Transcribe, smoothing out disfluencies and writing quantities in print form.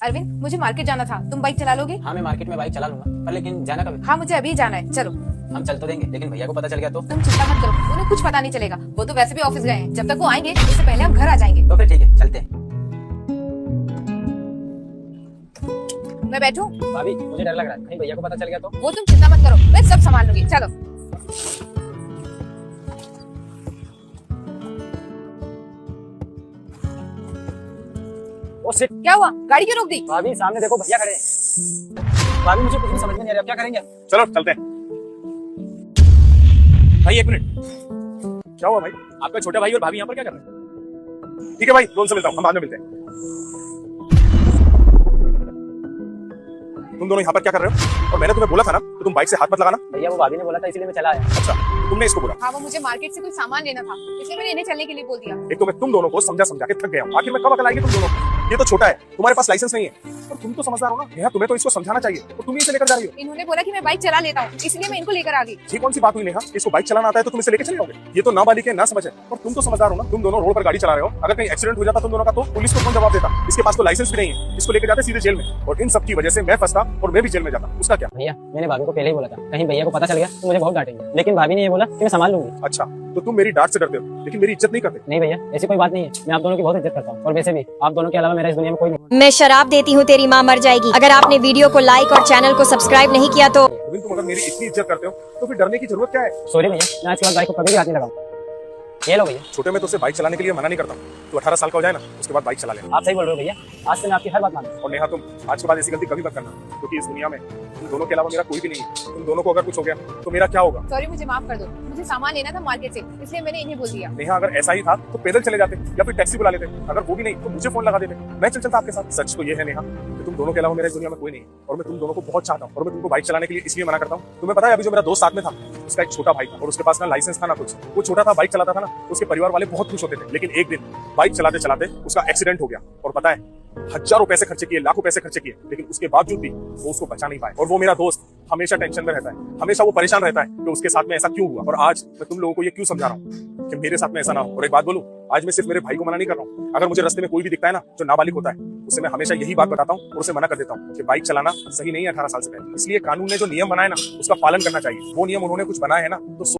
अरविंद, मुझे मार्केट जाना था, तुम बाइक चला लोगे? हाँ, मैं मार्केट में बाइक चला लूंगा, पर लेकिन जाना कब है? हाँ, मुझे अभी जाना है, चलो। हम चल तो देंगे, लेकिन भैया को पता चल गया तो? तुम चिंता मत करो, उन्हें कुछ पता नहीं चलेगा, वो तो वैसे भी ऑफिस गए हैं। जब तक वो आएंगे उससे पहले हम घर आ जाएंगे। तो फिर ठीक है, चलते हैं। मैं बैठूं? भाभी, मुझे डर लग रहा है, कहीं भैया को पता चल गया तो? वो तुम चिंता मत करो, मैं सब संभाल लूंगी, चलो। Oh shit! क्या हुआ, गाड़ी क्यों रोक दी? भाभी, सामने देखो, भैया खड़े हैं। भाभी, मुझे कुछ भी समझ में नहीं आ रहा, क्या करेंगे? चलो चलते हैं। भाई एक मिनट, क्या हुआ भाई? आपका छोटा भाई और भाभी यहाँ पर क्या कर रहे हैं? ठीक है भाई, दोनों से मिलता हूँ, हम बाद में मिलते हैं। तुम दोनों यहाँ पर क्या कर रहे हो? और मैंने तुम्हें बोला था ना तो तुम बाइक से हाथ मत लगाना। भैया, वो भाभी ने बोला था, इसीलिए मैं चला आया। अच्छा, तुमने इसको बोला? हाँ, वो मुझे मार्केट से कुछ सामान लेना था, इसलिए मैंने इन्हें चलने के लिए बोल दिया। एक तो मैं तुम दोनों को समझा समझा के थक गया हूँ, आखिर में कब अकल आएगी तुम दोनों को? ये तो छोटा है, तुम्हारे पास लाइसेंस नहीं है, और तुम तो समझदार हो ना। नेहा, तुम्हें तो इसको समझाना चाहिए, और तुम ही इसे लेकर जा रही हो। इन्होंने बोला कि मैं बाइक चला लेता हूँ, इसलिए मैं इनको लेकर आ गई। ये कौन सी बात हुई नेहा? इसको बाइक चलाना आता है तो तुम इसे लेकर चले जाओगे? ये तो नाबालिग है, ना समझ है, और तुम तो समझदार हो ना। तुम दोनों रोड पर गाड़ी चला रहे हो, अगर कहीं एक्सीडेंट हो जाता तुम दोनों का तो पुलिस को कौन जवाब देता? इसके पास तो लाइसेंस भी नहीं है, इसको लेकर जाते सीधे जेल में, और इन सब की वजह से मैं फंसता और मैं भी जेल में जाता। उसका क्या? भैया, मैंने भाभी को पहले ही बोला था, कहीं भैया को पता चल गया तो मुझे बहुत डांटेंगे, लेकिन भाभी ने ये बोला कि मैं संभाल लूंगी। अच्छा, तो तुम मेरी डांट से डरते हो, लेकिन मेरी इज्जत नहीं करते। नहीं भैया, ऐसी कोई बात नहीं है, मैं आप दोनों की बहुत इज्जत करता हूँ, और वैसे भी आप दोनों के अलावा मेरा इस दुनिया में कोई नहीं। मैं शराब देती हूँ, तेरी माँ मर जाएगी। अगर आपने वीडियो को लाइक और चैनल को सब्सक्राइब नहीं किया तो तुम अगर मेरी इतनी इज्जत करते हो तो फिर डरने की जरूरत क्या है? सॉरी भैया, मैं आज के बाद बाइक को कभी भी हाथ नहीं लगाऊंगा। ये लो भैया। छोटे में तो उसे बाइक चलाने के लिए मना नहीं करता, तो 18 साल का हो जाए ना, उसके बाद बाइक चला ले। आप सही बोल रहे हो भैया, आज से मैं आपकी हर बात मानूंगा। और नेहा, तुम आज के बाद ऐसी गलती कभी मत करना, क्योंकि इस दुनिया में तुम दोनों के अलावा मेरा कोई भी नहीं है। तुम दोनों को अगर कुछ हो गया तो मेरा क्या होगा? सॉरी, मुझे माफ कर दो, मुझे सामान लेना था मार्केट से, इसलिए मैंने इन्हें बोल दिया। नेहा, अगर ऐसा ही था तो पैदल चले जाते या फिर टैक्सी बुला लेते, अगर वो भी नहीं तो मुझे फोन लगा देते, मैं चल चलता आपके साथ। सच तो ये है नेहा कि तुम दोनों के अलावा मेरे इस दुनिया में कोई नहीं है, और मैं तुम दोनों को बहुत चाहता हूँ, और मैं तुमको बाइक चलाने के लिए इसलिए मना करता हूँ। तुम्हें पता है, अभी जो मेरा दोस्त साथ में था, उसका एक छोटा भाई था, और उसके पास ना लाइसेंस था ना कुछ। वो छोटा था, बाइक चलाता था ना, तो उसके परिवार वाले बहुत खुश होते थे। लेकिन एक दिन बाइक चलाते चलाते उसका एक्सीडेंट हो गया, और पता है, हजारों पैसे खर्चे किए, लाखों पैसे खर्चे किए, लेकिन उसके बावजूद भी वो उसको बचा नहीं पाए। और वो मेरा दोस्त हमेशा टेंशन में रहता है, हमेशा वो परेशान रहता है कि उसके साथ में ऐसा क्यों हुआ। और आज मैं तुम लोगों को ये क्यों समझा रहा हूँ कि मेरे साथ में ऐसा ना हो। और एक बात बोलूं, आज मैं सिर्फ मेरे भाई को मना नहीं कर रहा हूँ, अगर मुझे रास्ते में कोई भी दिखता है ना जो नाबालिग होता है, उससे मैं हमेशा यही बात बताता हूँ और उसे मना कर देता हूँ कि बाइक चलाना सही नहीं है 18 साल से पहले। इसलिए कानून ने जो नियम बनाए ना, उसका पालन करना चाहिए। वो नियम उन्होंने कुछ बनाए है ना, तो